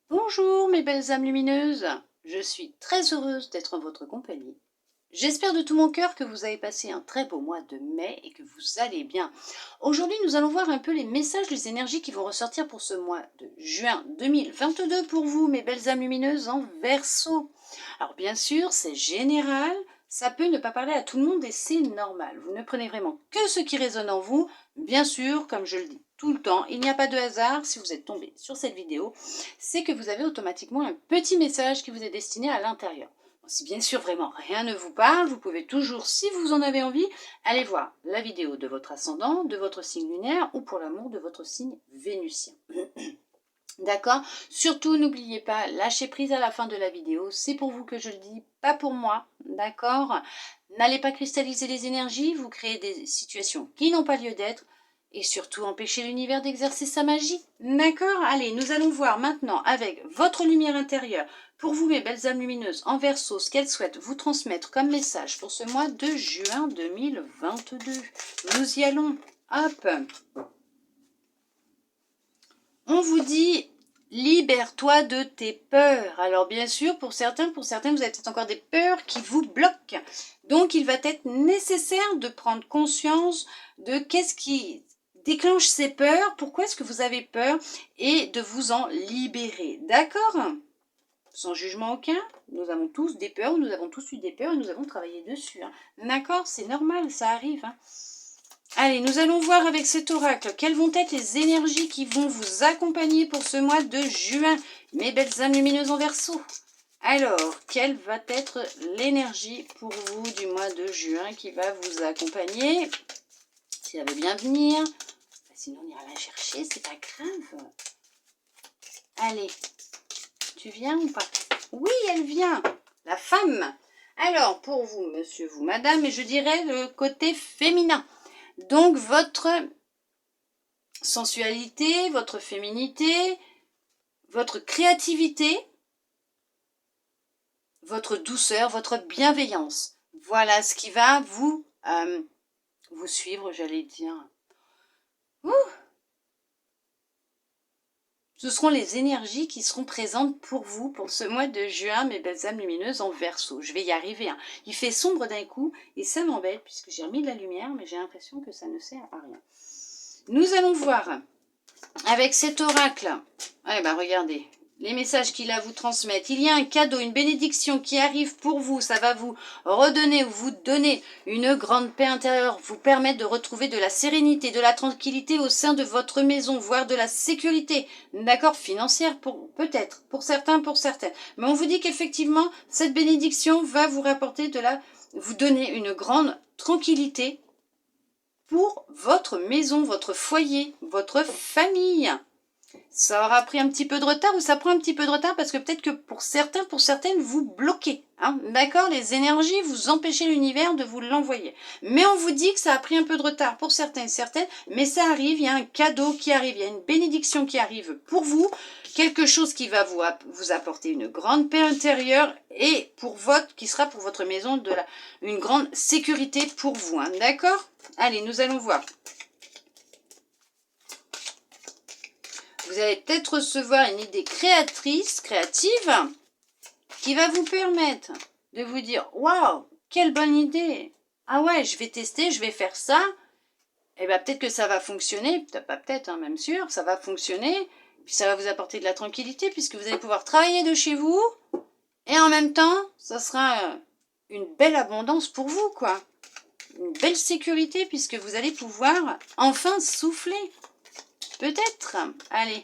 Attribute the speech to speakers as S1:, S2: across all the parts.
S1: Bonjour mes belles âmes lumineuses, je suis très heureuse d'être en votre compagnie. J'espère de tout mon cœur que vous avez passé un très beau mois de mai et que vous allez bien. Aujourd'hui, nous allons voir un peu les messages, les énergies qui vont ressortir pour ce mois de juin 2022 pour vous, mes belles âmes lumineuses en Verseau. Alors bien sûr, c'est général, ça peut ne pas parler à tout le monde et c'est normal. Vous ne prenez vraiment que ce qui résonne en vous. Bien sûr, comme je le dis tout le temps, il n'y a pas de hasard si vous êtes tombé sur cette vidéo. C'est que vous avez automatiquement un petit message qui vous est destiné à l'intérieur. Si bien sûr vraiment rien ne vous parle, vous pouvez toujours, si vous en avez envie, aller voir la vidéo de votre ascendant, de votre signe lunaire ou pour l'amour de votre signe vénusien. D'accord? Surtout, n'oubliez pas, lâchez prise à la fin de la vidéo. C'est pour vous que je le dis, pas pour moi. D'accord? N'allez pas cristalliser les énergies, vous créez des situations qui n'ont pas lieu d'être. Et surtout, empêchez l'univers d'exercer sa magie. D'accord? Allez, nous allons voir maintenant avec votre lumière intérieure, pour vous mes belles âmes lumineuses, en Verseau, ce qu'elle souhaite vous transmettre comme message pour ce mois de juin 2022. Nous y allons. Hop! On vous dit, libère-toi de tes peurs. Alors bien sûr, pour certains, vous avez peut-être encore des peurs qui vous bloquent. Donc il va être nécessaire de prendre conscience de qu'est-ce qui déclenche ces peurs, pourquoi est-ce que vous avez peur, et de vous en libérer. D'accord? Sans jugement aucun, nous avons tous des peurs, nous avons tous eu des peurs et nous avons travaillé dessus. Hein. D'accord? C'est normal, ça arrive. Hein. Allez, nous allons voir avec cet oracle quelles vont être les énergies qui vont vous accompagner pour ce mois de juin, mes belles âmes lumineuses en Verseau. Alors, quelle va être l'énergie pour vous du mois de juin qui va vous accompagner? Si elle veut bien venir, sinon on ira la chercher, c'est pas grave. Allez, tu viens ou pas? Oui, elle vient, la femme. Alors, pour vous, monsieur, vous, madame, et je dirais le côté féminin. Donc, votre sensualité, votre féminité, votre créativité, votre douceur, votre bienveillance. Voilà ce qui va vous suivre, j'allais dire. Ouh, ce seront les énergies qui seront présentes pour vous pour ce mois de juin, mes belles âmes lumineuses en Verseau. Je vais y arriver. Hein. Il fait sombre d'un coup et ça m'embête puisque j'ai remis de la lumière, mais j'ai l'impression que ça ne sert à rien. Nous allons voir avec cet oracle. Eh ben regardez, les messages qu'il a à vous transmettre. Il y a un cadeau, une bénédiction qui arrive pour vous. Ça va vous redonner ou vous donner une grande paix intérieure, vous permettre de retrouver de la sérénité, de la tranquillité au sein de votre maison, voire de la sécurité, d'accord, financière peut-être, pour certains, pour certaines. Mais on vous dit qu'effectivement, cette bénédiction va vous rapporter vous donner une grande tranquillité pour votre maison, votre foyer, votre famille. Ça aura pris un petit peu de retard ou ça prend un petit peu de retard parce que peut-être que pour certains, pour certaines, vous bloquez. Hein, d'accord? Les énergies, vous empêchez l'univers de vous l'envoyer. Mais on vous dit que ça a pris un peu de retard pour certains et certaines, mais ça arrive, il y a un cadeau qui arrive, il y a une bénédiction qui arrive pour vous, quelque chose qui va vous apporter une grande paix intérieure et qui sera pour votre maison une grande sécurité pour vous. Hein, d'accord? Allez, nous allons voir. Vous allez peut-être recevoir une idée créative, qui va vous permettre de vous dire « Waouh, quelle bonne idée! Ah ouais, je vais tester, je vais faire ça. » Et bien peut-être que ça va fonctionner, pas peut-être, hein, même sûr, ça va fonctionner. Puis ça va vous apporter de la tranquillité puisque vous allez pouvoir travailler de chez vous. Et en même temps, ça sera une belle abondance pour vous, quoi. Une belle sécurité puisque vous allez pouvoir enfin souffler. Peut-être. Allez.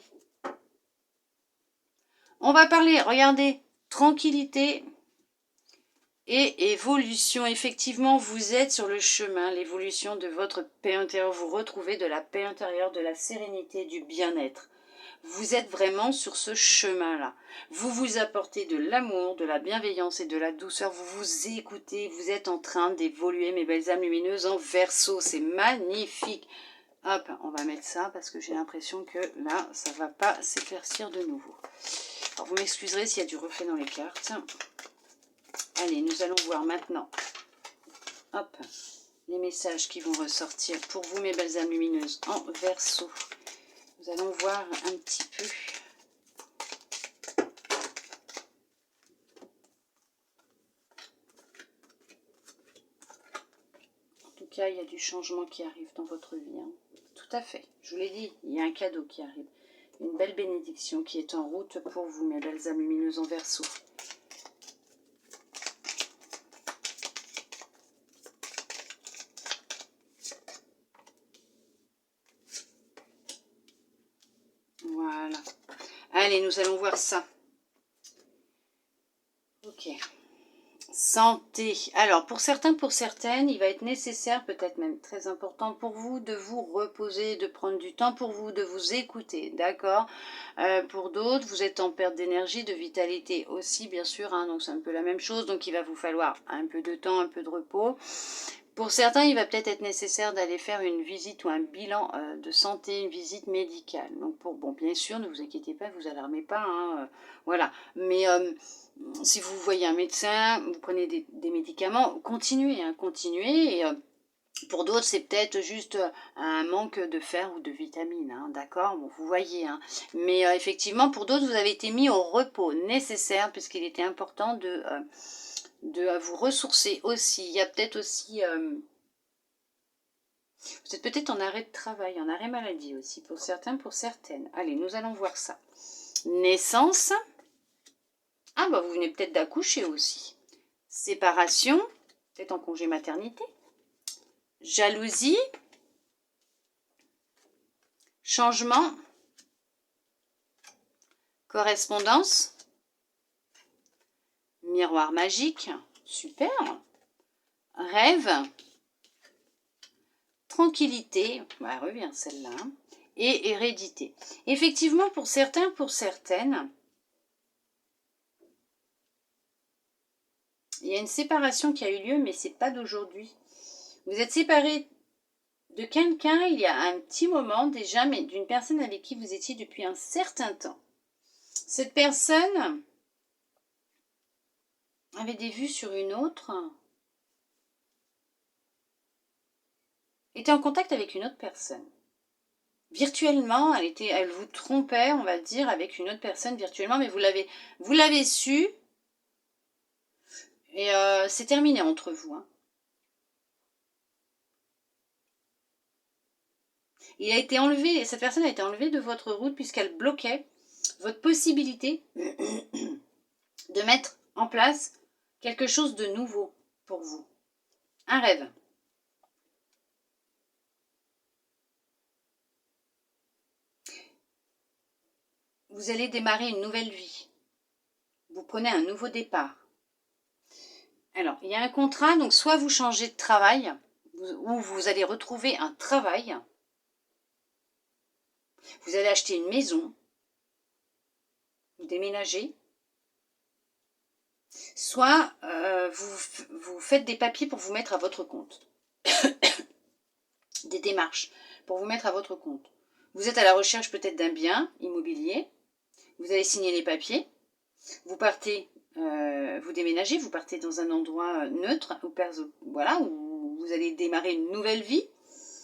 S1: On va parler, regardez, tranquillité et évolution. Effectivement, vous êtes sur le chemin, l'évolution de votre paix intérieure. Vous retrouvez de la paix intérieure, de la sérénité, du bien-être. Vous êtes vraiment sur ce chemin-là. Vous vous apportez de l'amour, de la bienveillance et de la douceur. Vous vous écoutez, vous êtes en train d'évoluer, mes belles âmes lumineuses, en Verseau. C'est magnifique. Hop, on va mettre ça parce que j'ai l'impression que là, ça ne va pas s'éclaircir de nouveau. Alors, vous m'excuserez s'il y a du reflet dans les cartes. Allez, nous allons voir maintenant. Hop, les messages qui vont ressortir pour vous, mes belles âmes lumineuses, en Verseau. Nous allons voir un petit peu cas, il y a du changement qui arrive dans votre vie. Hein. Tout à fait. Je vous l'ai dit, il y a un cadeau qui arrive. Une belle bénédiction qui est en route pour vous, mes belles âmes lumineuses en Verseau. Voilà. Allez, nous allons voir ça. Ok. Santé. Alors, pour certains, pour certaines, il va être nécessaire, peut-être même très important pour vous, de vous reposer, de prendre du temps pour vous, de vous écouter, d'accord. Pour d'autres, vous êtes en perte d'énergie, de vitalité aussi, bien sûr, hein, donc c'est un peu la même chose, donc il va vous falloir un peu de temps, un peu de repos. Pour certains, il va peut-être être nécessaire d'aller faire une visite ou un bilan de santé, une visite médicale. Donc, bon, bien sûr, ne vous inquiétez pas, ne vous alarmez pas, hein, voilà. Mais si vous voyez un médecin, vous prenez des médicaments, continuez, hein, continuez. Et pour d'autres, c'est peut-être juste un manque de fer ou de vitamines, hein, d'accord. Bon, vous voyez. Hein. Mais effectivement, pour d'autres, vous avez été mis au repos nécessaire puisqu'il était important de vous ressourcer aussi. Il y a peut-être aussi... vous êtes peut-être en arrêt de travail, en arrêt maladie aussi, pour certains, pour certaines. Allez, nous allons voir ça. Naissance. Ah, bah vous venez peut-être d'accoucher aussi. Séparation, peut-être en congé maternité. Jalousie. Changement. Correspondance. Miroir magique. Super. Rêve. Tranquillité. Bah, revient celle-là. Et hérédité. Effectivement, pour certains, pour certaines, il y a une séparation qui a eu lieu, mais c'est pas d'aujourd'hui. Vous êtes séparés de quelqu'un il y a un petit moment déjà, mais d'une personne avec qui vous étiez depuis un certain temps. Cette personne avait des vues sur une autre, était en contact avec une autre personne. Virtuellement, elle vous trompait, on va dire, avec une autre personne virtuellement, mais vous l'avez su, et c'est terminé entre vous. Hein. Cette personne a été enlevée de votre route puisqu'elle bloquait votre possibilité de mettre en place quelque chose de nouveau pour vous. Un rêve. Vous allez démarrer une nouvelle vie. Vous prenez un nouveau départ. Alors, il y a un contrat, donc soit vous changez de travail, ou vous allez retrouver un travail. Vous allez acheter une maison, vous déménagez. Soit vous faites des papiers pour vous mettre à votre compte. Des démarches pour vous mettre à votre compte. Vous êtes à la recherche peut-être d'un bien immobilier. Vous allez signer les papiers. Vous partez, vous déménagez, vous partez dans un endroit neutre, voilà, où vous allez démarrer une nouvelle vie.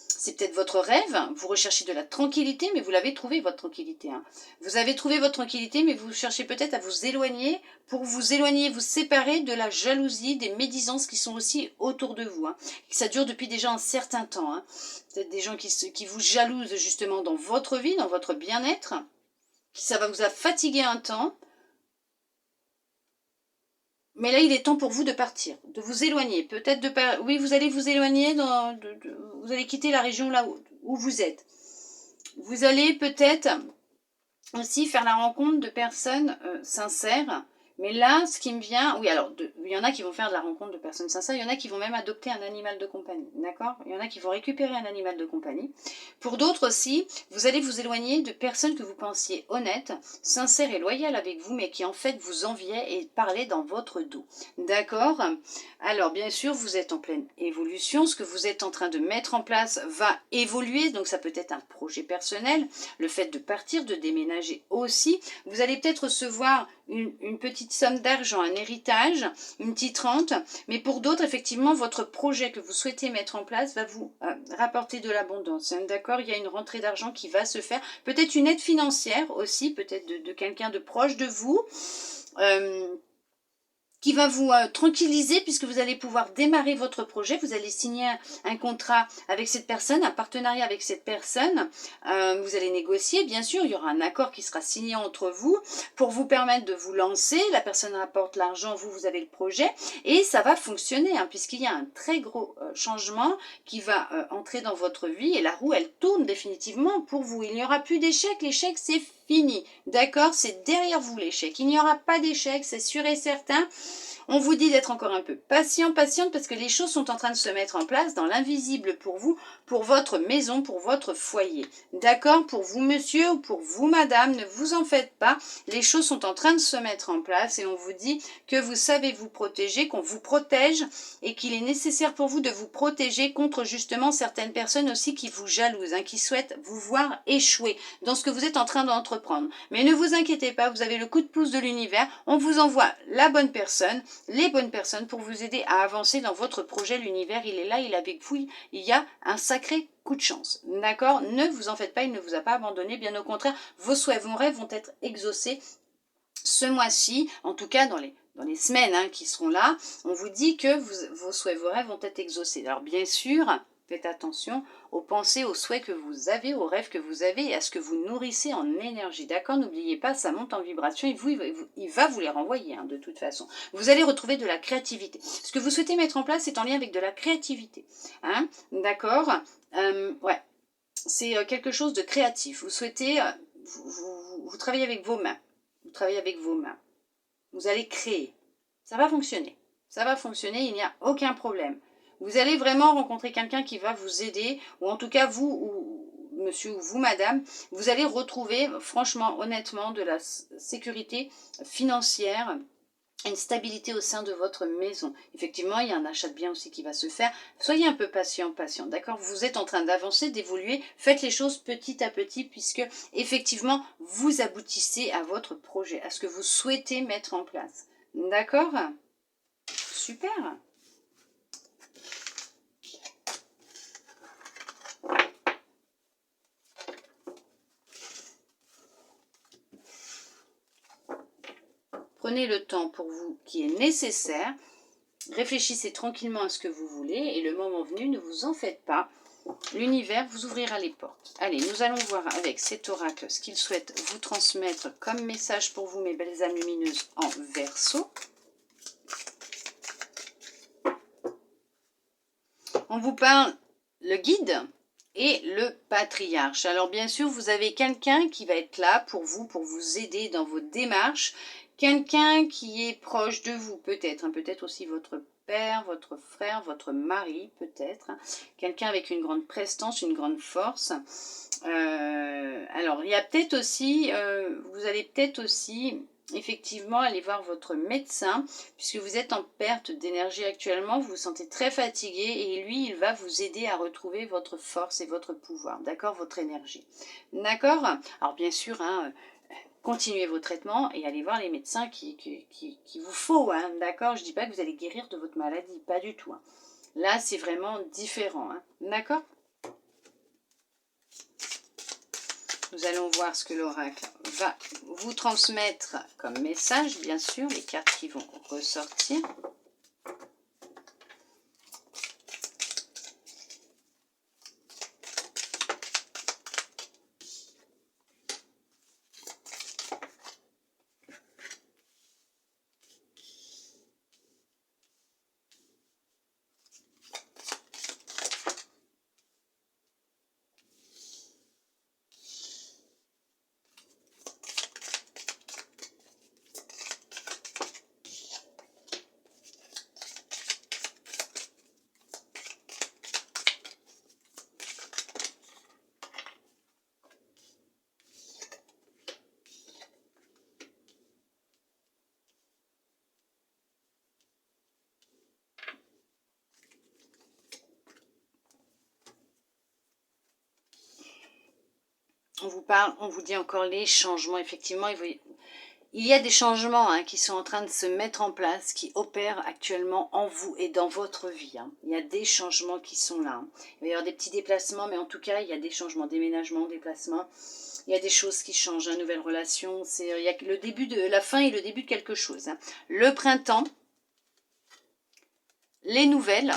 S1: C'est peut-être votre rêve, vous recherchez de la tranquillité, mais vous l'avez trouvé, votre tranquillité. Hein. Vous avez trouvé votre tranquillité, mais vous cherchez peut-être à vous éloigner, pour vous éloigner, vous séparer de la jalousie, des médisances qui sont aussi autour de vous. Hein. Ça dure depuis déjà un certain temps. Hein. Peut-être des gens qui vous jalousent justement dans votre vie, dans votre bien-être. Ça va vous fatiguer un temps. Mais là, il est temps pour vous de partir, de vous éloigner. Peut-être oui, vous allez vous éloigner, vous allez quitter la région là où vous êtes. Vous allez peut-être aussi faire la rencontre de personnes sincères. Mais là, ce qui me vient... Oui, alors, il y en a qui vont faire de la rencontre de personnes sincères. Il y en a qui vont même adopter un animal de compagnie. D'accord? Il y en a qui vont récupérer un animal de compagnie. Pour d'autres aussi, vous allez vous éloigner de personnes que vous pensiez honnêtes, sincères et loyales avec vous, mais qui en fait vous enviaient et parlaient dans votre dos. D'accord? Alors, bien sûr, vous êtes en pleine évolution. Ce que vous êtes en train de mettre en place va évoluer. Donc, ça peut être un projet personnel. Le fait de partir, de déménager aussi. Vous allez peut-être recevoir une petite somme d'argent, un héritage, une petite rente, mais pour d'autres, effectivement, votre projet que vous souhaitez mettre en place va vous rapporter de l'abondance. Hein, d'accord? Il y a une rentrée d'argent qui va se faire, peut-être une aide financière aussi, peut-être de quelqu'un de proche de vous, qui va vous tranquilliser puisque vous allez pouvoir démarrer votre projet. Vous allez signer un contrat avec cette personne, un partenariat avec cette personne. Vous allez négocier, bien sûr, il y aura un accord qui sera signé entre vous pour vous permettre de vous lancer. La personne rapporte l'argent, vous avez le projet et ça va fonctionner hein, puisqu'il y a un très gros changement qui va entrer dans votre vie et la roue, elle tourne définitivement pour vous. Il n'y aura plus d'échec, l'échec c'est fini, d'accord? C'est derrière vous l'échec. Il n'y aura pas d'échec, c'est sûr et certain. On vous dit d'être encore un peu patient, patiente, parce que les choses sont en train de se mettre en place dans l'invisible pour vous, pour votre maison, pour votre foyer. D'accord? Pour vous, monsieur, ou pour vous, madame, ne vous en faites pas. Les choses sont en train de se mettre en place et on vous dit que vous savez vous protéger, qu'on vous protège et qu'il est nécessaire pour vous de vous protéger contre justement certaines personnes aussi qui vous jalousent, hein, qui souhaitent vous voir échouer dans ce que vous êtes en train d'entreprendre. Mais ne vous inquiétez pas, vous avez le coup de pouce de l'univers, on vous envoie la bonne personne, les bonnes personnes pour vous aider à avancer dans votre projet. L'univers, il est là, il est avec vous, il y a un sacré coup de chance. D'accord? Ne vous en faites pas, il ne vous a pas abandonné, bien au contraire, vos souhaits, vos rêves vont être exaucés ce mois-ci, en tout cas dans les semaines hein, qui seront là. On vous dit que vos souhaits, vos rêves vont être exaucés. Alors bien sûr, faites attention aux pensées, aux souhaits que vous avez, aux rêves que vous avez et à ce que vous nourrissez en énergie. D'accord? N'oubliez pas, ça monte en vibration et il va vous les renvoyer hein, de toute façon. Vous allez retrouver de la créativité. Ce que vous souhaitez mettre en place est en lien avec de la créativité. Hein? D'accord? Ouais, c'est quelque chose de créatif. Vous souhaitez, vous travaillez avec vos mains. Vous travaillez avec vos mains. Vous allez créer. Ça va fonctionner. Ça va fonctionner, il n'y a aucun problème. Vous allez vraiment rencontrer quelqu'un qui va vous aider, ou en tout cas vous, ou monsieur, ou vous, madame, vous allez retrouver, franchement, honnêtement, de la sécurité financière, une stabilité au sein de votre maison. Effectivement, il y a un achat de biens aussi qui va se faire. Soyez un peu patient, d'accord? Vous êtes en train d'avancer, d'évoluer. Faites les choses petit à petit puisque, effectivement, vous aboutissez à votre projet, à ce que vous souhaitez mettre en place. D'accord? Super! Prenez le temps pour vous qui est nécessaire. Réfléchissez tranquillement à ce que vous voulez et le moment venu, ne vous en faites pas. L'univers vous ouvrira les portes. Allez, nous allons voir avec cet oracle ce qu'il souhaite vous transmettre comme message pour vous, mes belles âmes lumineuses en Verseau. On vous parle le guide et le patriarche. Alors bien sûr, vous avez quelqu'un qui va être là pour vous aider dans vos démarches. Quelqu'un qui est proche de vous, peut-être. Hein, peut-être aussi votre père, votre frère, votre mari, peut-être. Hein, quelqu'un avec une grande prestance, une grande force. Alors, il y a peut-être aussi, vous allez peut-être aussi effectivement aller voir votre médecin puisque vous êtes en perte d'énergie actuellement, vous vous sentez très fatigué et lui il va vous aider à retrouver votre force et votre pouvoir, d'accord, votre énergie, d'accord. Alors bien sûr hein, continuez vos traitements et allez voir les médecins qu'il vous faut, hein, d'accord. Je dis pas que vous allez guérir de votre maladie, pas du tout hein. Là c'est vraiment différent hein, d'accord. Nous allons voir ce que l'oracle va vous transmettre comme message, bien sûr, les cartes qui vont ressortir. On vous parle, on vous dit encore les changements. Effectivement, il y a des changements hein, qui sont en train de se mettre en place, qui opèrent actuellement en vous et dans votre vie. Hein. Il y a des changements qui sont là. Hein. Il va y avoir des petits déplacements, mais en tout cas, il y a des changements, déménagements, déplacements. Il y a des choses qui changent, une nouvelle relation. Il y a le début de la fin et le début de quelque chose. Hein. Le printemps, les nouvelles,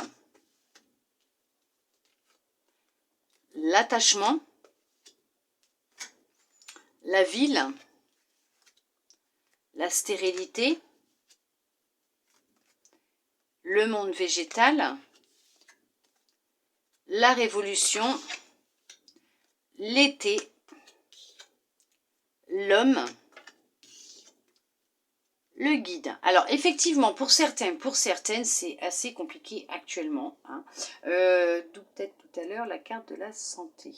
S1: l'attachement, la ville, la stérilité, le monde végétal, la révolution, l'été, l'homme, le guide. Alors effectivement, pour certains, pour certaines, c'est assez compliqué actuellement. Hein. D'où peut-être tout à l'heure la carte de la santé.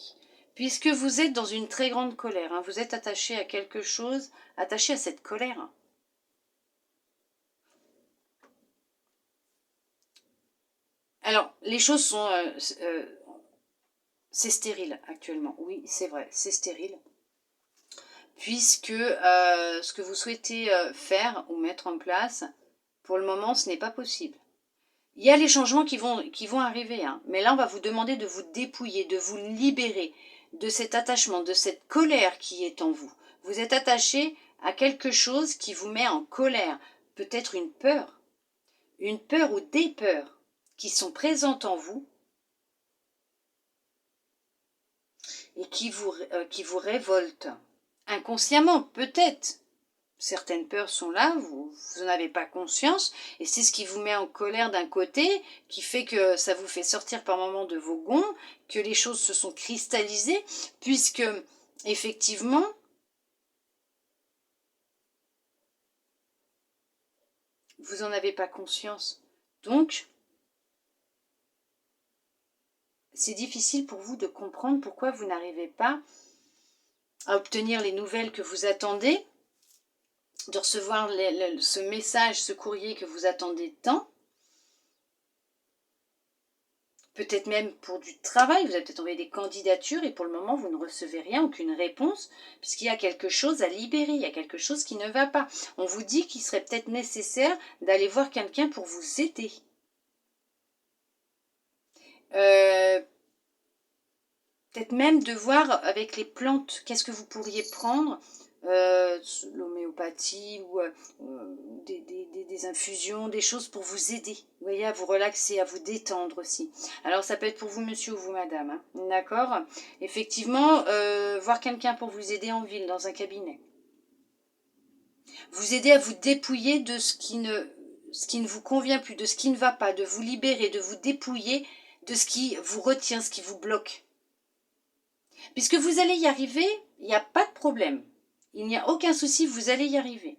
S1: Puisque vous êtes dans une très grande colère, hein, vous êtes attaché à quelque chose, attaché à cette colère. Alors, les choses sont... c'est stérile actuellement, oui, c'est vrai, c'est stérile. Puisque ce que vous souhaitez faire ou mettre en place, pour le moment, ce n'est pas possible. Il y a les changements qui vont arriver, hein, mais là, on va vous demander de vous dépouiller, de vous libérer de cet attachement, de cette colère qui est en vous. Vous êtes attaché à quelque chose qui vous met en colère, peut-être une peur ou des peurs qui sont présentes en vous et qui vous révoltent. Inconsciemment, peut-être. Certaines peurs sont là, vous n'en avez pas conscience, et c'est ce qui vous met en colère d'un côté, qui fait que ça vous fait sortir par moments de vos gonds, que les choses se sont cristallisées, puisque, effectivement, vous n'en avez pas conscience. Donc, c'est difficile pour vous de comprendre pourquoi vous n'arrivez pas à obtenir les nouvelles que vous attendez, de recevoir ce message, ce courrier que vous attendez tant. Peut-être même pour du travail, vous avez peut-être envoyé des candidatures et pour le moment vous ne recevez rien, aucune réponse, puisqu'il y a quelque chose à libérer, il y a quelque chose qui ne va pas. On vous dit qu'il serait peut-être nécessaire d'aller voir quelqu'un pour vous aider. Peut-être même de voir avec les plantes, qu'est-ce que vous pourriez prendre, l'homéopathie ou des infusions, des choses pour vous aider, vous voyez, à vous relaxer, à vous détendre aussi. Alors ça peut être pour vous monsieur ou vous madame, hein, d'accord. Effectivement, voir quelqu'un pour vous aider en ville, dans un cabinet. Vous aider à vous dépouiller de ce qui ne vous convient plus, de ce qui ne va pas, de vous libérer, de vous dépouiller de ce qui vous retient, ce qui vous bloque. Puisque vous allez y arriver, il n'y a pas de problème. Il n'y a aucun souci, vous allez y arriver.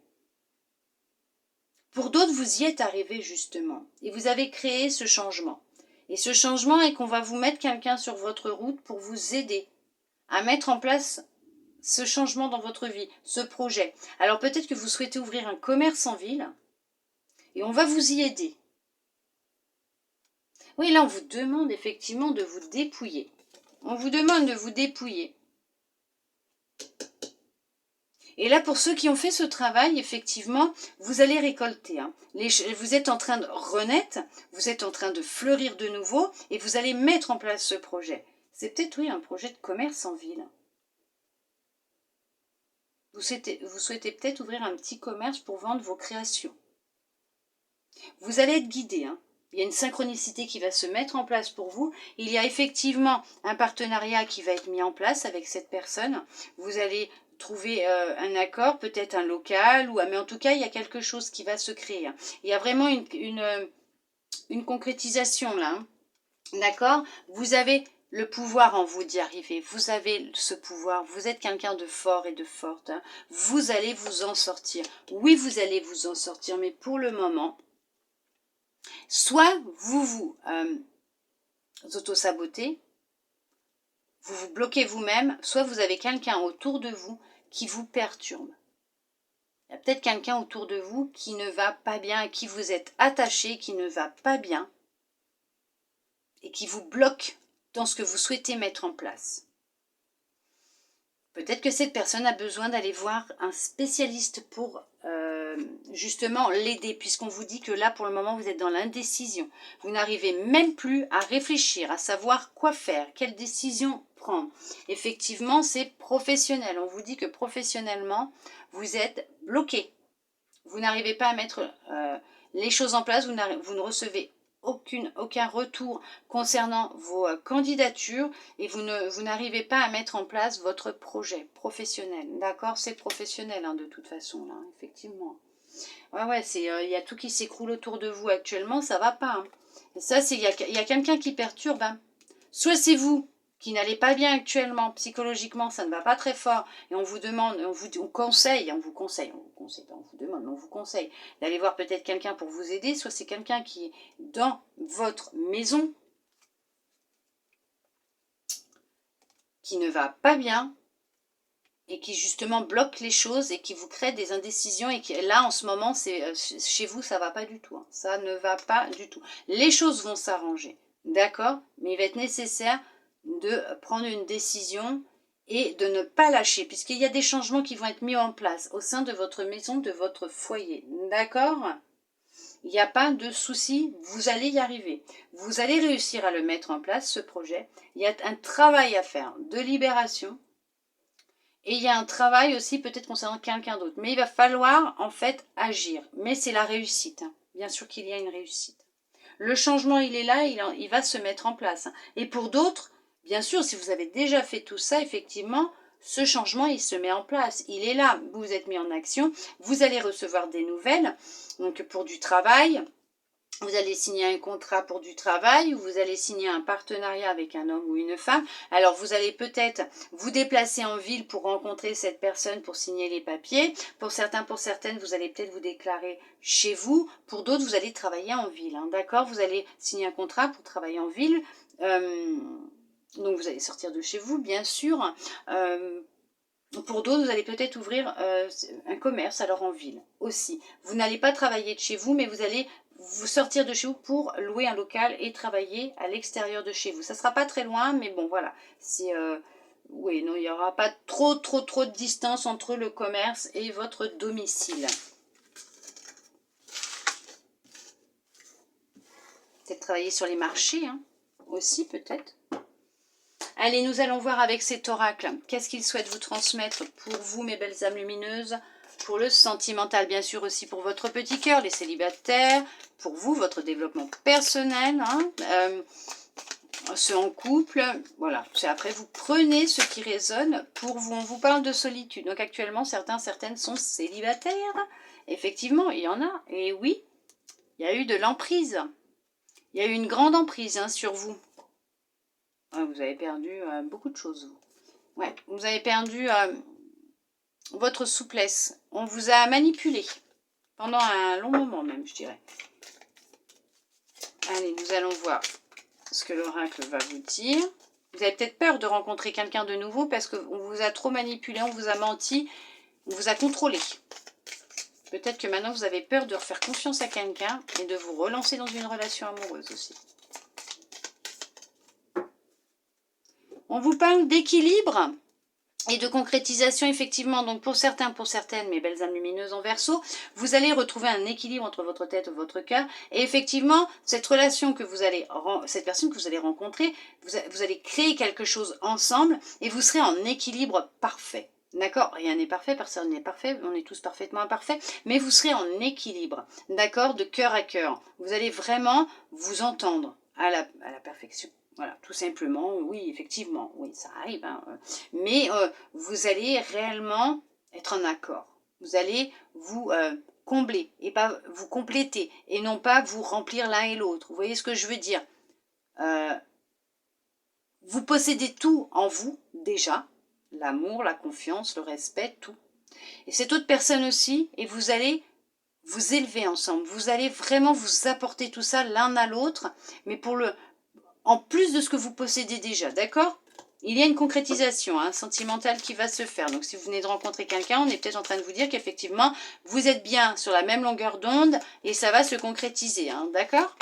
S1: Pour d'autres, vous y êtes arrivé justement. Et vous avez créé ce changement. Et ce changement est qu'on va vous mettre quelqu'un sur votre route pour vous aider à mettre en place ce changement dans votre vie, ce projet. Alors peut-être que vous souhaitez ouvrir un commerce en ville et on va vous y aider. Oui, là on vous demande effectivement de vous dépouiller. On vous demande de vous dépouiller. Et là, pour ceux qui ont fait ce travail, effectivement, vous allez récolter. Hein. Vous êtes en train de renaître, vous êtes en train de fleurir de nouveau, et vous allez mettre en place ce projet. C'est peut-être, oui, un projet de commerce en ville. Vous souhaitez peut-être ouvrir un petit commerce pour vendre vos créations. Vous allez être guidé, hein. Il y a une synchronicité qui va se mettre en place pour vous. Il y a effectivement un partenariat qui va être mis en place avec cette personne. Vous allez trouver un accord, peut-être un local, mais en tout cas, il y a quelque chose qui va se créer. Il y a vraiment une concrétisation là. Hein. D'accord? Vous avez le pouvoir en vous d'y arriver. Vous avez ce pouvoir. Vous êtes quelqu'un de fort et de forte. Hein. Vous allez vous en sortir. Oui, vous allez vous en sortir, mais pour le moment... Soit vous auto-sabotez, vous vous bloquez vous-même, soit vous avez quelqu'un autour de vous qui vous perturbe. Il y a peut-être quelqu'un autour de vous qui ne va pas bien, à qui vous êtes attaché, qui ne va pas bien et qui vous bloque dans ce que vous souhaitez mettre en place. Peut-être que cette personne a besoin d'aller voir un spécialiste pour justement l'aider, puisqu'on vous dit que là, pour le moment, vous êtes dans l'indécision. Vous n'arrivez même plus à réfléchir, à savoir quoi faire, quelle décision prendre. Effectivement, c'est professionnel. On vous dit que professionnellement, vous êtes bloqué. Vous n'arrivez pas à mettre les choses en place, vous ne recevez aucun retour concernant vos candidatures et vous n'arrivez pas à mettre en place votre projet professionnel. D'accord? C'est professionnel hein, de toute façon, là, effectivement. Ouais, il y a tout qui s'écroule autour de vous actuellement, ça va pas. Hein. Et ça, il y a quelqu'un qui perturbe. Hein. Soit c'est vous qui n'allez pas bien actuellement, psychologiquement, ça ne va pas très fort, et on vous demande, on vous conseille d'aller voir peut-être quelqu'un pour vous aider, soit c'est quelqu'un qui est dans votre maison, qui ne va pas bien, et qui justement bloque les choses et qui vous crée des indécisions et qui là en ce moment c'est chez vous ça va pas du tout, hein. Ça ne va pas du tout. Les choses vont s'arranger, d'accord, mais il va être nécessaire de prendre une décision et de ne pas lâcher puisqu'il y a des changements qui vont être mis en place au sein de votre maison, de votre foyer, d'accord. Il n'y a pas de souci, vous allez y arriver. Vous allez réussir à le mettre en place, ce projet. Il y a un travail à faire de libération. Et il y a un travail aussi peut-être concernant quelqu'un d'autre. Mais il va falloir en fait agir. Mais c'est la réussite. Hein. Bien sûr qu'il y a une réussite. Le changement, il est là, il va se mettre en place. Hein. Et pour d'autres, bien sûr, si vous avez déjà fait tout ça, effectivement, ce changement, il se met en place. Il est là, vous vous êtes mis en action. Vous allez recevoir des nouvelles. Donc pour du travail, vous allez signer un contrat pour du travail ou vous allez signer un partenariat avec un homme ou une femme. Alors vous allez peut-être vous déplacer en ville pour rencontrer cette personne pour signer les papiers. Pour certains, pour certaines, vous allez peut-être vous déclarer chez vous. Pour d'autres, vous allez travailler en ville. Hein, d'accord? Vous allez signer un contrat pour travailler en ville. Donc vous allez sortir de chez vous, bien sûr. Pour d'autres, vous allez peut-être ouvrir un commerce alors en ville aussi. Vous n'allez pas travailler de chez vous, mais vous allez vous sortir de chez vous pour louer un local et travailler à l'extérieur de chez vous. Ça ne sera pas très loin, mais bon, voilà. Oui, non, il n'y aura pas trop de distance entre le commerce et votre domicile. Peut-être travailler sur les marchés, hein, aussi peut-être. Allez, nous allons voir avec cet oracle. Qu'est-ce qu'il souhaite vous transmettre pour vous, mes belles âmes lumineuses? Pour le sentimental, bien sûr, aussi pour votre petit cœur, les célibataires. Pour vous, votre développement personnel. Hein, ceux en couple. Voilà. Après, vous prenez ce qui résonne pour vous. On vous parle de solitude. Donc actuellement, certaines sont célibataires. Effectivement, il y en a. Et oui, il y a eu de l'emprise. Il y a eu une grande emprise hein, sur vous. Vous avez perdu beaucoup de choses. Ouais, vous avez perdu votre souplesse. On vous a manipulé. Pendant un long moment même, je dirais. Allez, nous allons voir ce que l'oracle va vous dire. Vous avez peut-être peur de rencontrer quelqu'un de nouveau parce qu'on vous a trop manipulé, on vous a menti, on vous a contrôlé. Peut-être que maintenant vous avez peur de refaire confiance à quelqu'un et de vous relancer dans une relation amoureuse aussi. On vous parle d'équilibre et de concrétisation, effectivement. Donc pour certains, pour certaines, mes belles âmes lumineuses en Verseau, vous allez retrouver un équilibre entre votre tête et votre cœur. Et effectivement, cette relation que vous allez, cette personne que vous allez rencontrer, vous allez créer quelque chose ensemble et vous serez en équilibre parfait. D'accord? Rien n'est parfait, personne n'est parfait, on est tous parfaitement imparfaits, mais vous serez en équilibre, d'accord? De cœur à cœur. Vous allez vraiment vous entendre à la perfection. Voilà, tout simplement, oui, effectivement, oui, ça arrive, hein, mais vous allez réellement être en accord. Vous allez vous combler et pas vous compléter et non pas vous remplir l'un et l'autre. Vous voyez ce que je veux dire? Vous possédez tout en vous déjà, l'amour, la confiance, le respect, tout. Et cette autre personne aussi, et vous allez vous élever ensemble. Vous allez vraiment vous apporter tout ça l'un à l'autre, mais en plus de ce que vous possédez déjà, d'accord? Il y a une concrétisation sentimentale qui va se faire. Donc si vous venez de rencontrer quelqu'un, on est peut-être en train de vous dire qu'effectivement, vous êtes bien sur la même longueur d'onde et ça va se concrétiser, hein, d'accord?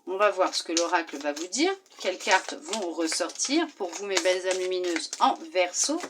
S1: On va voir ce que l'oracle va vous dire. Quelles cartes vont ressortir pour vous, mes belles âmes lumineuses en Verseau?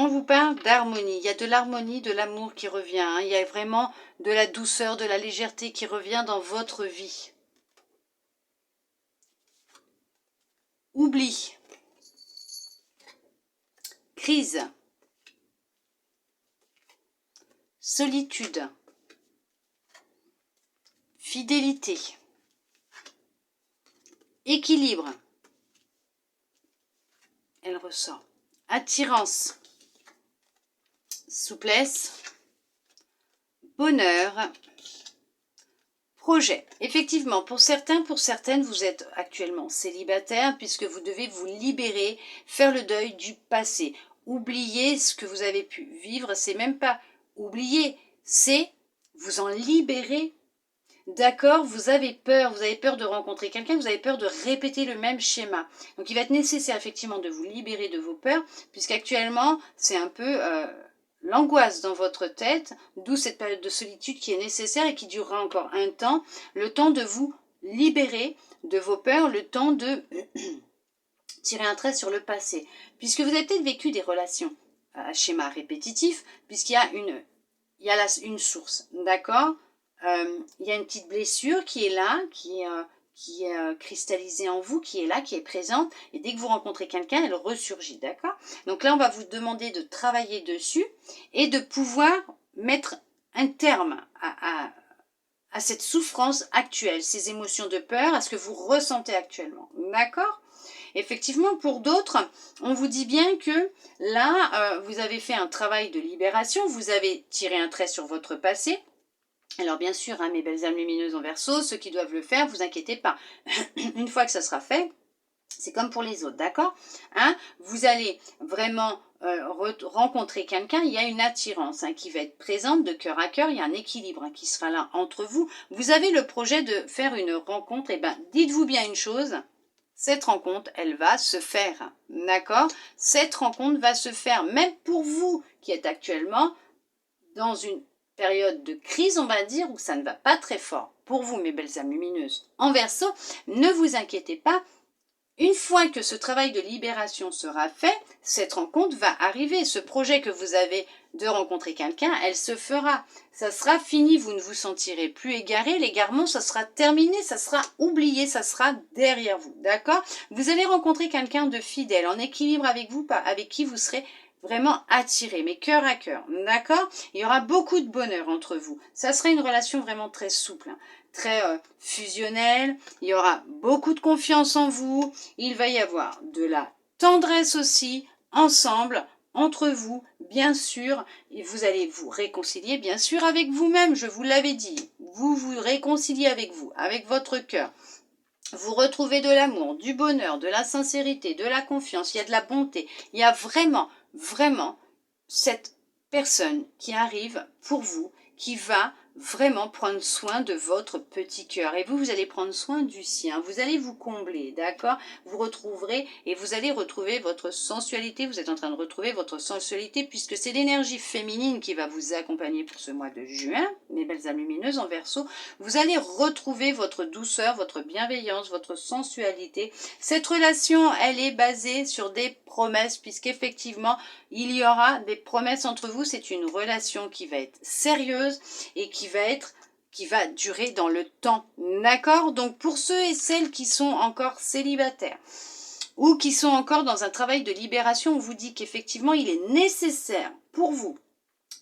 S1: On vous parle d'harmonie. Il y a de l'harmonie, de l'amour qui revient. Hein. Il y a vraiment de la douceur, de la légèreté qui revient dans votre vie. Oubli. Crise. Solitude. Fidélité. Équilibre. Elle ressort. Attirance. Souplesse. Bonheur. Projet. Effectivement, pour certains, pour certaines, vous êtes actuellement célibataire puisque vous devez vous libérer, faire le deuil du passé. Oublier ce que vous avez pu vivre, c'est même pas oublier, c'est vous en libérer. D'accord, vous avez peur de rencontrer quelqu'un, vous avez peur de répéter le même schéma. Donc il va être nécessaire effectivement de vous libérer de vos peurs, puisqu'actuellement c'est un peu l'angoisse dans votre tête, d'où cette période de solitude qui est nécessaire et qui durera encore un temps, le temps de vous libérer de vos peurs, le temps de tirer un trait sur le passé. Puisque vous avez peut-être vécu des relations à schéma répétitif, puisqu'il y a une source, d'accord. Il y a une petite blessure qui est là, qui est cristallisée en vous, qui est là, qui est présente. Et dès que vous rencontrez quelqu'un, elle ressurgit, d'accord? Donc là, on va vous demander de travailler dessus et de pouvoir mettre un terme à cette souffrance actuelle, ces émotions de peur, à ce que vous ressentez actuellement, d'accord? Effectivement, pour d'autres, on vous dit bien que là, vous avez fait un travail de libération, vous avez tiré un trait sur votre passé. Alors bien sûr, hein, mes belles âmes lumineuses en Verseau, ceux qui doivent le faire, vous inquiétez pas. Une fois que ça sera fait, c'est comme pour les autres, d'accord, hein, vous allez vraiment rencontrer quelqu'un, il y a une attirance hein, qui va être présente de cœur à cœur, il y a un équilibre hein, qui sera là entre vous. Vous avez le projet de faire une rencontre, et bien dites-vous bien une chose, cette rencontre, elle va se faire, d'accord? Cette rencontre va se faire, même pour vous qui êtes actuellement dans une période de crise, on va dire, où ça ne va pas très fort. Pour vous, mes belles âmes lumineuses en Verseau, ne vous inquiétez pas. Une fois que ce travail de libération sera fait, cette rencontre va arriver. Ce projet que vous avez de rencontrer quelqu'un, elle se fera. Ça sera fini, vous ne vous sentirez plus égaré. L'égarement, ça sera terminé, ça sera oublié, ça sera derrière vous. D'accord? Vous allez rencontrer quelqu'un de fidèle, en équilibre avec vous, avec qui vous serez vraiment attiré, mais cœur à cœur, d'accord? Il y aura beaucoup de bonheur entre vous. Ça sera une relation vraiment très souple, hein, très fusionnelle. Il y aura beaucoup de confiance en vous. Il va y avoir de la tendresse aussi, ensemble, entre vous, bien sûr. Et vous allez vous réconcilier, bien sûr, avec vous-même, je vous l'avais dit. Vous vous réconciliez avec vous, avec votre cœur. Vous retrouvez de l'amour, du bonheur, de la sincérité, de la confiance. Il y a de la bonté. Il y a vraiment cette personne qui arrive pour vous, qui va vraiment prendre soin de votre petit cœur. Et vous, vous allez prendre soin du sien. Vous allez vous combler, d'accord? Vous retrouverez et vous allez retrouver votre sensualité. Vous êtes en train de retrouver votre sensualité puisque c'est l'énergie féminine qui va vous accompagner pour ce mois de juin, mes belles âmes lumineuses en Verseau. Vous allez retrouver votre douceur, votre bienveillance, votre sensualité. Cette relation, elle est basée sur des promesses puisqu'effectivement, il y aura des promesses entre vous. C'est une relation qui va être sérieuse et qui va durer dans le temps, d'accord? Donc pour ceux et celles qui sont encore célibataires ou qui sont encore dans un travail de libération, on vous dit qu'effectivement il est nécessaire pour vous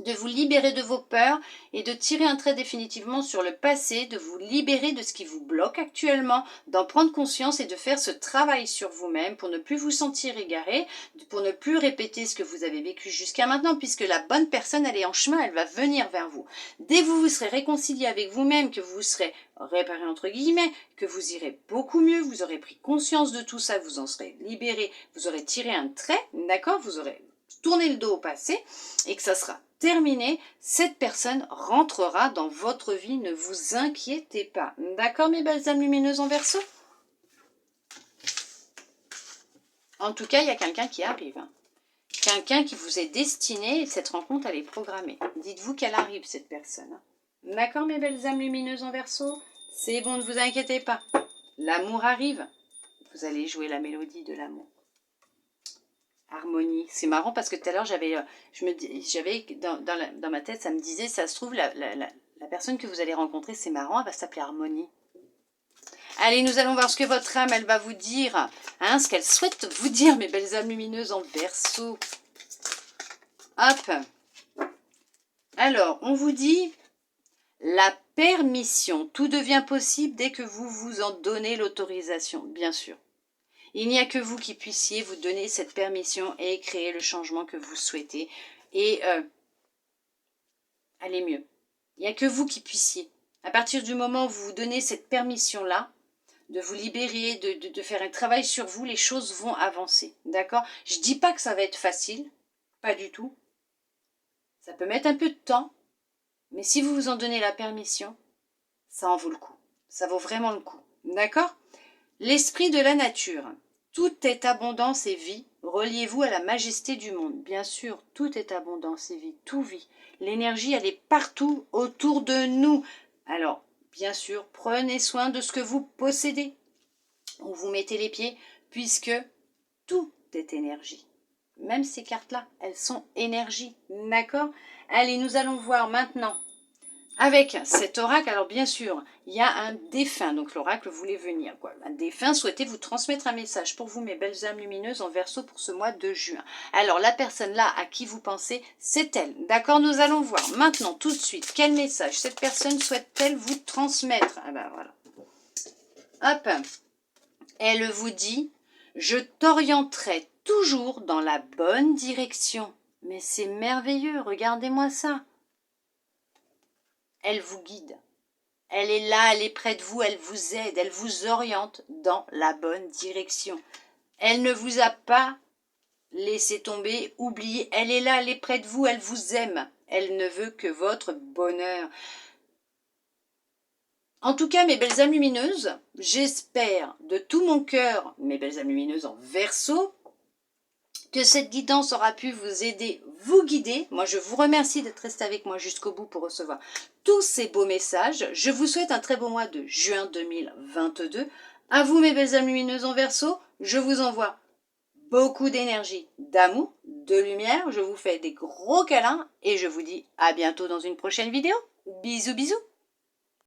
S1: de vous libérer de vos peurs et de tirer un trait définitivement sur le passé, de vous libérer de ce qui vous bloque actuellement, d'en prendre conscience et de faire ce travail sur vous-même pour ne plus vous sentir égaré, pour ne plus répéter ce que vous avez vécu jusqu'à maintenant, puisque la bonne personne, elle est en chemin, elle va venir vers vous. Dès que vous vous serez réconcilié avec vous-même, que vous serez réparé entre guillemets, que vous irez beaucoup mieux, vous aurez pris conscience de tout ça, vous en serez libéré, vous aurez tiré un trait, d'accord, vous aurez tourné le dos au passé et que ça sera terminé, cette personne rentrera dans votre vie, ne vous inquiétez pas. D'accord mes belles âmes lumineuses en Verseau? En tout cas, il y a quelqu'un qui arrive. Hein. Quelqu'un qui vous est destiné, et cette rencontre, elle est programmée. Dites-vous qu'elle arrive, cette personne. D'accord mes belles âmes lumineuses en Verseau? C'est bon, ne vous inquiétez pas. L'amour arrive. Vous allez jouer la mélodie de l'amour. Harmonie. C'est marrant parce que tout à l'heure, j'avais dans ma tête, ça me disait, ça se trouve, la personne que vous allez rencontrer, c'est marrant, elle va s'appeler Harmonie. Allez, nous allons voir ce que votre âme, elle va vous dire. Hein, ce qu'elle souhaite vous dire, mes belles âmes lumineuses en Verseau. Hop. Alors, on vous dit la permission. Tout devient possible dès que vous vous en donnez l'autorisation, bien sûr. Il n'y a que vous qui puissiez vous donner cette permission et créer le changement que vous souhaitez. Et aller mieux. Il n'y a que vous qui puissiez. À partir du moment où vous vous donnez cette permission-là, de vous libérer, de faire un travail sur vous, les choses vont avancer. D'accord? Je ne dis pas que ça va être facile. Pas du tout. Ça peut mettre un peu de temps. Mais si vous vous en donnez la permission, ça en vaut le coup. Ça vaut vraiment le coup. D'accord? L'esprit de la nature. Tout est abondance et vie. Reliez-vous à la majesté du monde. Bien sûr, tout est abondance et vie. Tout vit. L'énergie, elle est partout autour de nous. Alors, bien sûr, prenez soin de ce que vous possédez. Où vous mettez les pieds, puisque tout est énergie. Même ces cartes-là, elles sont énergie. D'accord? Allez, nous allons voir maintenant avec cet oracle. Alors bien sûr, il y a un défunt, donc l'oracle voulait venir. Quoi. Un défunt souhaitait vous transmettre un message pour vous, mes belles âmes lumineuses en Verseau pour ce mois de juin. Alors la personne là à qui vous pensez, c'est elle. D'accord, nous allons voir maintenant tout de suite quel message cette personne souhaite-t-elle vous transmettre. Ah ben voilà. Hop, elle vous dit, je t'orienterai toujours dans la bonne direction. Mais c'est merveilleux, regardez-moi ça. Elle vous guide. Elle est là, elle est près de vous, elle vous aide, elle vous oriente dans la bonne direction. Elle ne vous a pas laissé tomber, oublié. Elle est là, elle est près de vous, elle vous aime. Elle ne veut que votre bonheur. En tout cas, mes belles âmes lumineuses, j'espère de tout mon cœur, mes belles âmes lumineuses en Verseau, que cette guidance aura pu vous aider, vous guider. Moi, je vous remercie d'être resté avec moi jusqu'au bout pour recevoir tous ces beaux messages. Je vous souhaite un très beau mois de juin 2022. À vous, mes belles âmes lumineuses en Verseau, je vous envoie beaucoup d'énergie, d'amour, de lumière. Je vous fais des gros câlins et je vous dis à bientôt dans une prochaine vidéo. Bisous, bisous.